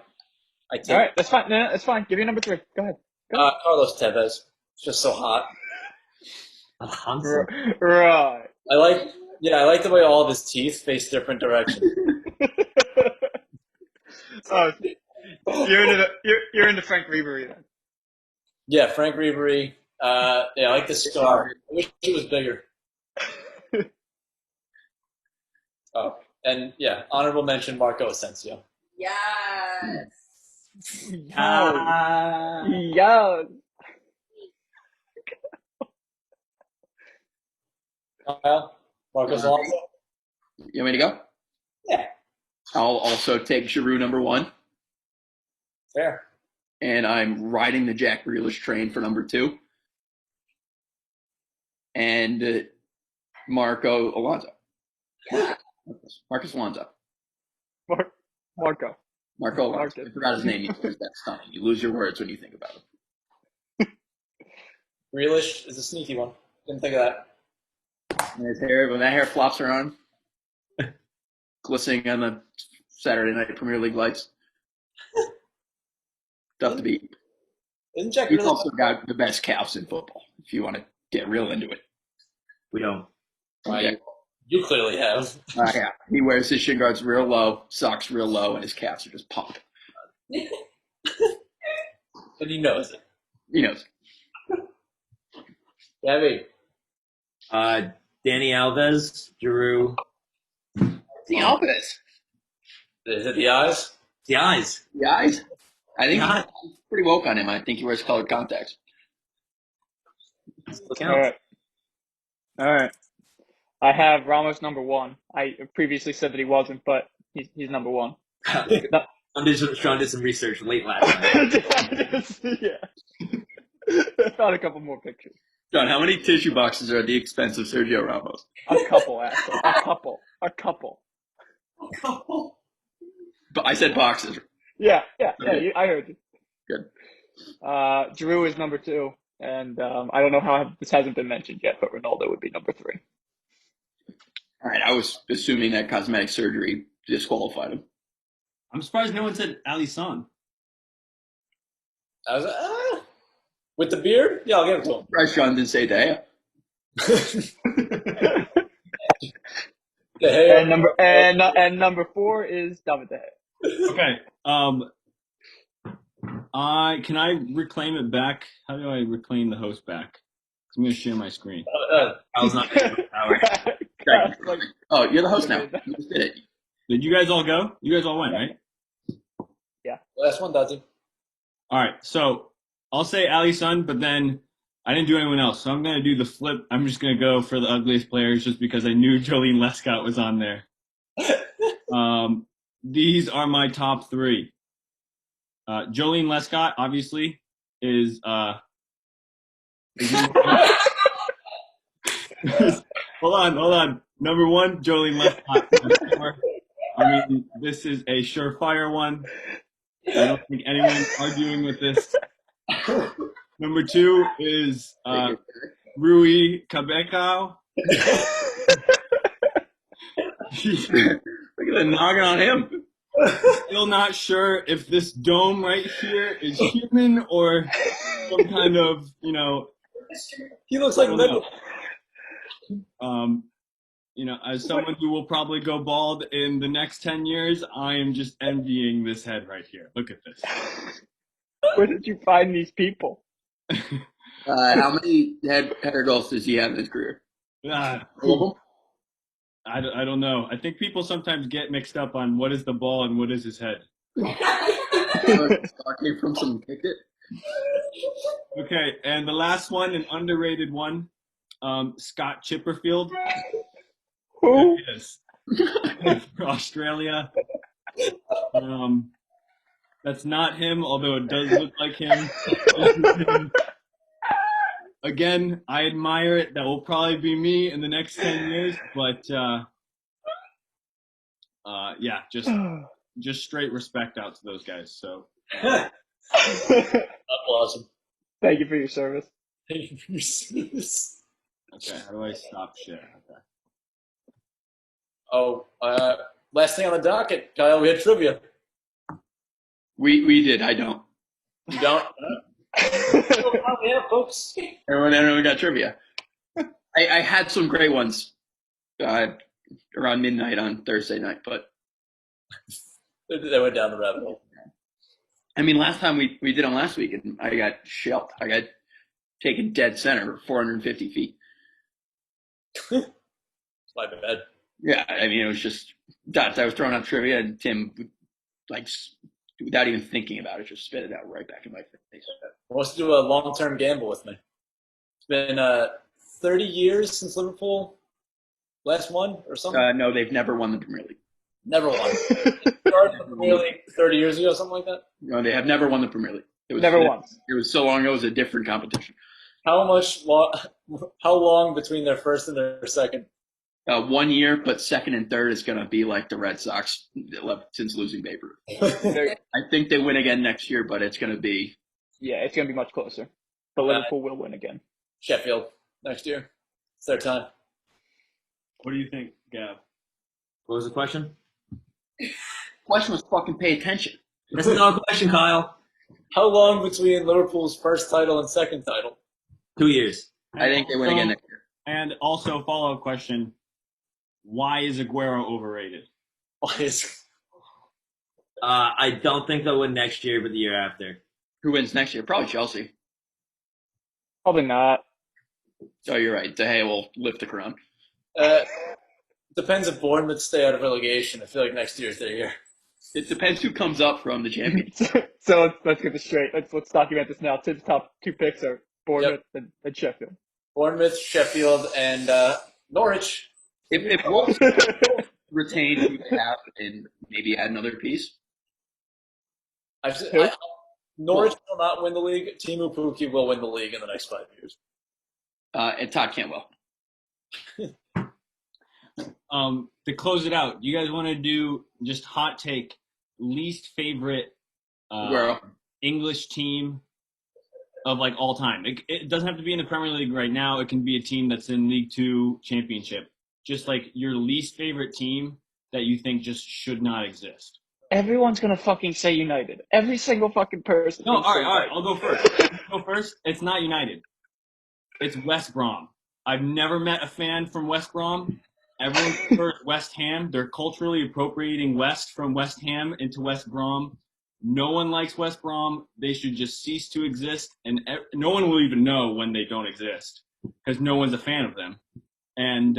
right, that's fine. No, that's fine. Give me number 3. Go ahead. Carlos Tevez. It's just so hot. Hansen. Right. I like the way all of his teeth face different directions. Oh, you're into Frank Ribery then. Yeah, Frank Ribery. I like the scar. I wish it was bigger. Oh, and yeah, honorable mention Marco Asensio. Yes. Yes. Marcos Alonso. You want me to go? Yeah, I'll also take Giroud number 1. fair. And I'm riding the Jack Grealish train for number 2. And Marco Alonso. Marcus Alonso. Marco. Marco Alonso. Marcus. I forgot his name. That's stunning. You lose your words when you think about it. Grealish is a sneaky one. Didn't think of that. And his hair, when that hair flops around, glistening on the Saturday night Premier League lights. Tough to beat. Isn't Jack He's Grealish? also got the best calves in football, if you want to get real into it. We don't. Yeah. You clearly have. Yeah. He wears his shin guards real low, socks real low, and his calves are just pumped. And he knows it. He knows. Gabby. Danny Alves, Giroux. The Alves. Is it the eyes? The eyes. The eyes. I think Yeah. he's pretty woke on him. I think he wears colored contacts. Still All counts. right. All right. I have Ramos number 1. I previously said that he wasn't, but he's number 1. No. Sean did some research late last night. Yeah. I found a couple more pictures. John, how many tissue boxes are at the expense of Sergio Ramos? A couple, actually. A couple. But I said boxes. Yeah. Okay. I heard you. Good. Giroux is number 2, and I don't know how this hasn't been mentioned yet, but Ronaldo would be number 3. All right. I was assuming that cosmetic surgery disqualified him. I'm surprised no one said Alisson. I was like, with the beard? Yeah, I'll give it to him. Bryce John didn't say that. The hair. And number 4 is David De Gea. Okay. Can I reclaim it back? How do I reclaim the host back? I'm going to share my screen. I was not power. God's like, Oh, you're the host now. You just did it. Did you guys all go? You guys all went, right? Last one, Dodgy. All right. So I'll say Alisson, but then I didn't do anyone else. So I'm going to do the flip. I'm just going to go for the ugliest players just because I knew Jolene Lescott was on there. These are my top 3. Jolene Lescott, obviously, is hold on. Number 1, Jolene Lescott. I mean, this is a surefire one. I don't think anyone's arguing with this. Number 2 is Rui Cabecao. Look at the noggin on him. Still not sure if this dome right here is human or some kind of, He looks like I don't metal. know. As someone who will probably go bald in the next 10 years, I am just envying this head right here. Look at this. where did you find these people? How many header goals does he have in his career? All of them? I don't know. I think people sometimes get mixed up on what is the ball and what is his head. Came from someone kicked it. Okay, and the last one, an underrated one, Scott Chipperfield. Who? Yes. For Australia. That's not him, although it does look like him. Again, I admire it. That will probably be me in the next 10 years, but yeah, just straight respect out to those guys. So Awesome. Thank you for your service. okay, how do I stop share? Okay. Oh, last thing on the docket, Kyle, we had trivia. We did. I don't. You don't? Yeah, folks. Everyone got trivia. I had some great ones around midnight on Thursday night, but They went down the rabbit hole. I mean, last time we did them last week, and I got shelled. I got taken dead center, 450 feet. It's my bad. Yeah, I mean, it was just dots. I was throwing out trivia, and Tim, like, without even thinking about it, just spit it out right back in my face. Wants to do a long-term gamble with me. It's been 30 years since Liverpool last won or something. No, they've never won the Premier League. Never won. Started the Premier League 30 years ago, something like that. No, they have never won the Premier League. It was, Never once. It was so long ago. It was a different competition. How long between their first and their second? 1 year, but second and third is going to be like the Red Sox since losing Babe Ruth. I think they win again next year, but it's going to be. Yeah, it's going to be much closer. But Liverpool will win again. Sheffield next year. It's their time. What do you think, Gav? What was the question? Question was fucking pay attention. That's not a question, Kyle. How long between Liverpool's first title and second title? 2 years. I think they win again next year. And also, follow-up question: why is Aguero overrated? Why is I don't think they'll win next year, but the year after. Who wins next year? Probably Chelsea. Probably not. Oh, you're right. De Gea will lift the crown. Depends if Bournemouth stay out of relegation. I feel like next year's their year. It depends who comes up from the championship. So let's get this straight. Let's document this now. Tim's top 2 picks are Bournemouth Yep. and Sheffield. Bournemouth, Sheffield, and Norwich. If Wolves retain who they have and maybe add another piece, Who? Norwich will not win the league. Timu Puki will win the league in the next 5 years. and Todd Cantwell. To close it out, you guys want to do just hot take least favorite Aguero. English team of like all time? It doesn't have to be in the Premier League right now. It can be a team that's in League Two Championship. Just like your least favorite team that you think just should not exist. Everyone's gonna fucking say United. Every single fucking person. No, all right. I'll go first. It's not United. It's West Brom. I've never met a fan from West Brom. Everyone prefers West Ham. They're culturally appropriating West from West Ham into West Brom. No one likes West Brom. They should just cease to exist, and no one will even know when they don't exist because no one's a fan of them. And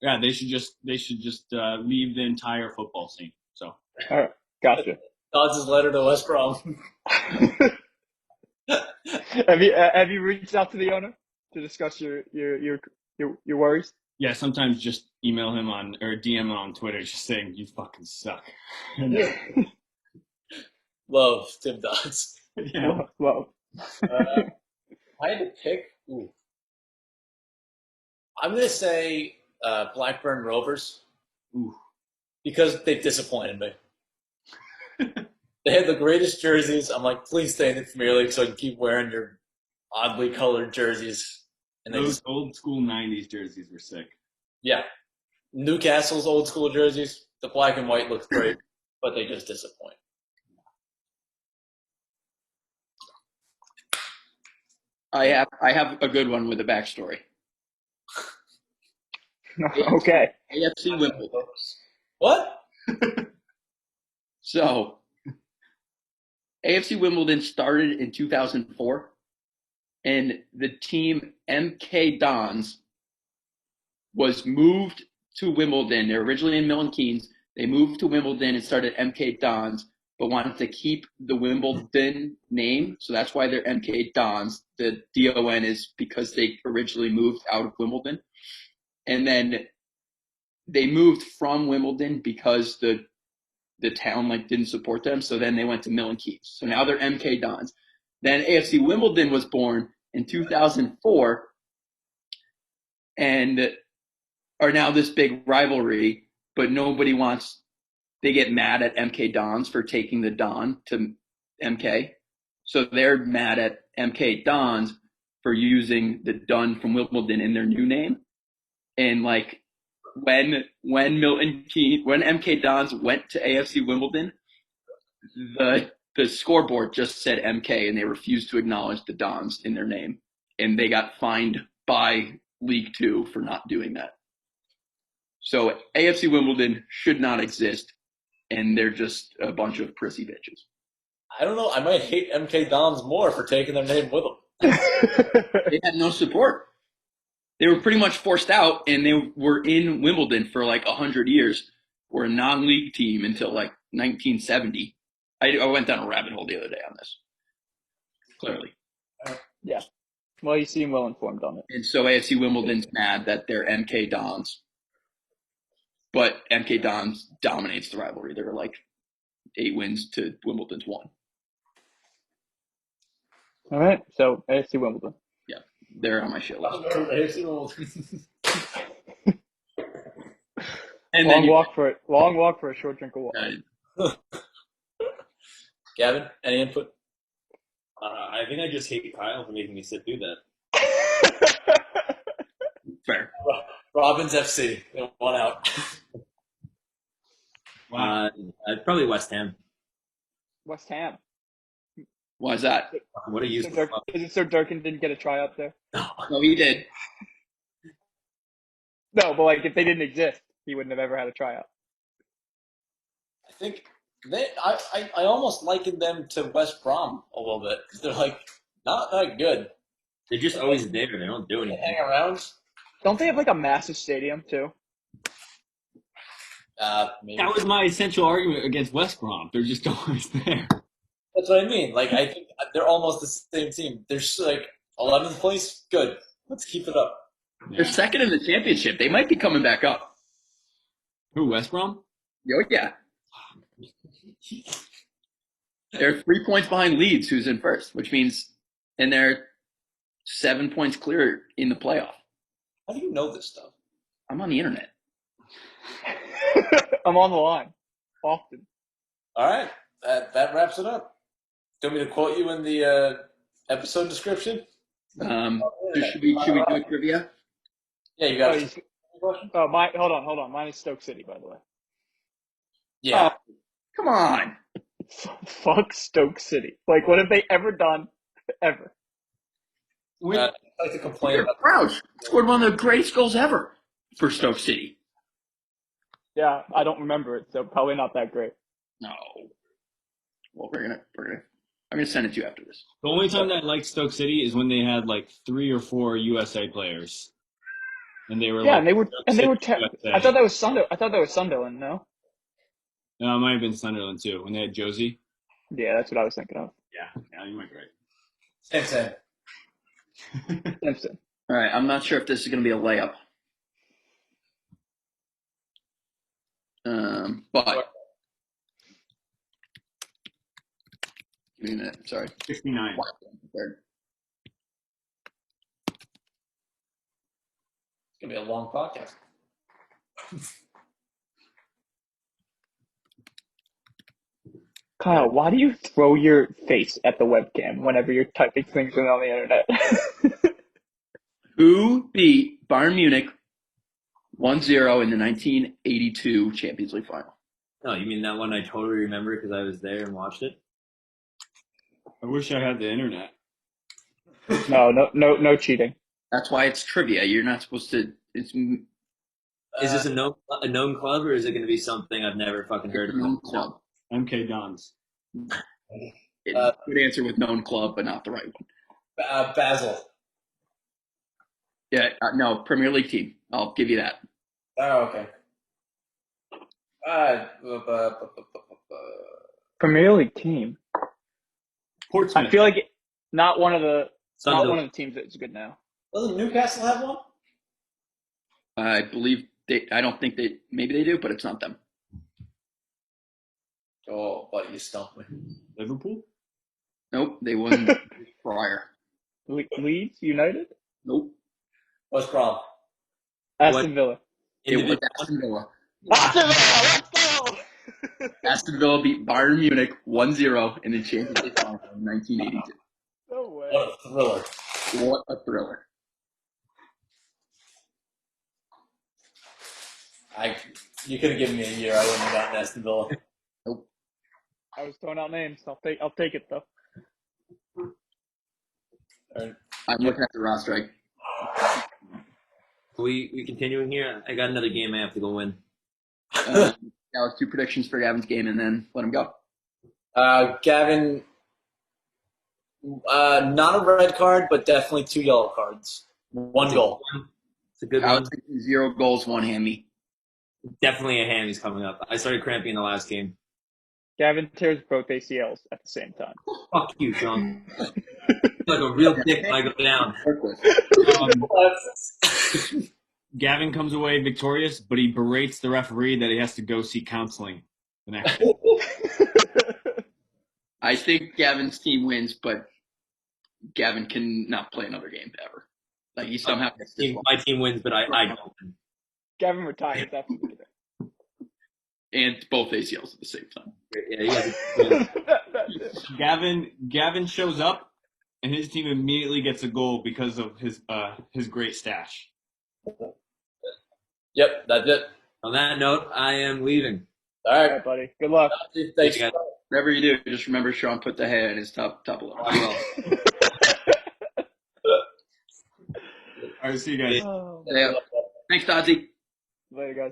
yeah, they should just leave the entire football scene. So, All right, gotcha. Dodds' letter to West Brom. Have you reached out to the owner to discuss your worries? yeah, sometimes just email him or DM him on Twitter, just saying you fucking suck. Love Tim Dodds. Yeah. Well, I had to pick. Ooh. I'm going to say Blackburn Rovers. Ooh. Because they've disappointed me. They had the greatest jerseys. I'm like, please stay in the Premier League so I can keep wearing your oddly colored jerseys. And Those old school 90s jerseys were sick. Yeah. Newcastle's old school jerseys, the black and white looks great, but they just disappoint. I have a good one with a backstory. okay. AFC Wimbledon. What? So, AFC Wimbledon started in 2004, and the team MK Dons was moved to Wimbledon. They're originally in Milton Keynes. They moved to Wimbledon and started MK Dons, but wanted to keep the Wimbledon name, so that's why they're MK Dons. The DON is because they originally moved out of Wimbledon. And then they moved from Wimbledon because the town didn't support them, so then they went to Milton Keynes. So now they're MK Dons. Then AFC Wimbledon was born in 2004 and are now this big rivalry, but nobody wants – they get mad at MK Dons for taking the Don to MK. So they're mad at MK Dons for using the Dun from Wimbledon in their new name. And when MK Dons went to AFC Wimbledon, the scoreboard just said MK, and they refused to acknowledge the Dons in their name, and they got fined by League Two for not doing that. So AFC Wimbledon should not exist, and they're just a bunch of prissy bitches. I don't know. I might hate MK Dons more for taking their name with them. They had no support. They were pretty much forced out, and they were in Wimbledon for 100 years. We're a non-league team until 1970. I went down a rabbit hole the other day on this. Clearly. Yeah. Well, you seem well informed on it. And so AFC Wimbledon's mad that they're MK Dons. But MK Dons dominates the rivalry. They're 8 wins to Wimbledon's 1. All right. So AFC Wimbledon. Yeah. They're on my shit list. AFC Wimbledon. And long then walk for a short drink of water. Gavin, any input? I think I just hate Kyle for making me sit through that. fair. Robbins FC. One out. Wow. Probably West Ham. West Ham. Why is that? What a Is useful club. it so Durkin didn't get a tryout there? No, he did. No, but if they didn't exist, he wouldn't have ever had a tryout. I think I almost likened them to West Brom a little bit because they're like not that good. They're just always there. They don't do They anything. hang around. Don't they have like a massive stadium too? Maybe. That was my essential argument against West Brom. They're just always there. That's what I mean. Like I think they're almost the same team. They're just like 11th place. Good. Let's keep it up. They're second in the championship. They might be coming back up. Who, West Brom? Oh, yeah. They're 3 points behind Leeds, who's in first, which means, and they're 7 points clear in the playoff. How do you know this stuff? I'm on the internet. I'm on the line often. All right, that wraps it up. Do you want me to quote you in the episode description? Should we do a trivia? Yeah, you got Oh, it. hold on. Mine is Stoke City, by the way. Yeah. Come on. Fuck Stoke City. Like, what have they ever done? Ever? I like to complain Peter about. Crouch scored one of the greatest goals ever for Stoke City. Yeah, I don't remember it, so probably not that great. No. Well, I'm gonna send it to you after this. The only time that I liked Stoke City is when they had like 3 or 4 USA players, and they were Yeah, like, and they were USA. I thought that was Sunderland. No. No, it might have been Sunderland too when they had Josie. Yeah, that's what I was thinking of. Yeah, you might be right. Same. Simpson. All right, I'm not sure if this is gonna be a layup. But give me a minute. Sorry. 69. Third. It's gonna be a long podcast. Kyle, why do you throw your face at the webcam whenever you're typing things in on the internet? Who beat Bayern Munich 1-0 in the 1982 Champions League final? No, you mean that one I totally remember because I was there and watched it? I wish I had the internet. No cheating. That's why it's trivia. You're not supposed to. It's Is this a known club or is it going to be something I've never fucking heard a of? known club. MK Dons. Good answer with known club, but not the right one. Basel. Yeah, no, Premier League team. I'll give you that. Oh, okay. Premier League team. Portsmouth. I feel like not one of the Sunderland. teams that's good now. Doesn't Newcastle have one? I believe they. I don't think they. Maybe they do, but it's not them. Oh, buddy, you stumped me. Liverpool? Nope, they won prior. Leeds United. Nope, What's wrong? Aston Villa. it was Individual- Aston Villa. Aston Villa. Let's go. Aston Villa beat Bayern Munich 1-0 in the Champions League final in 1982. No way. What a thriller. What a thriller! You could have given me a year. I wouldn't have gotten Aston Villa. I was throwing out names. I'll take it though. I'm looking at the roster. We continuing here? I got another game I have to go win. That was 2 predictions for Gavin's game, and then let him go. Gavin, not a red card, but definitely 2 yellow cards. 1 goal. It's a good I one. was thinking 0 goals, 1 hammy. Definitely a hammies coming up. I started cramping in the last game. Gavin tears both ACLs at the same time. Fuck you, Sean. Like a real dick when I go down. Gavin comes away victorious, but he berates the referee that he has to go seek counseling the next day. I think Gavin's team wins, but Gavin can not play another game ever. Like he somehow gets this one. My team wins, but I don't win. Gavin retires after the game. And both ACLs at the same time. Yeah, you guys That's it. Gavin shows up, and his team immediately gets a goal because of his great stash. Yep, that's it. On that note, I am leaving. All All right. right, buddy. Good luck. Thanks. guys. Whatever you do, just remember Sean put the hair in his top lip. I will. All right, see you guys. Oh, Yeah. Thanks, Dodzy. later, guys.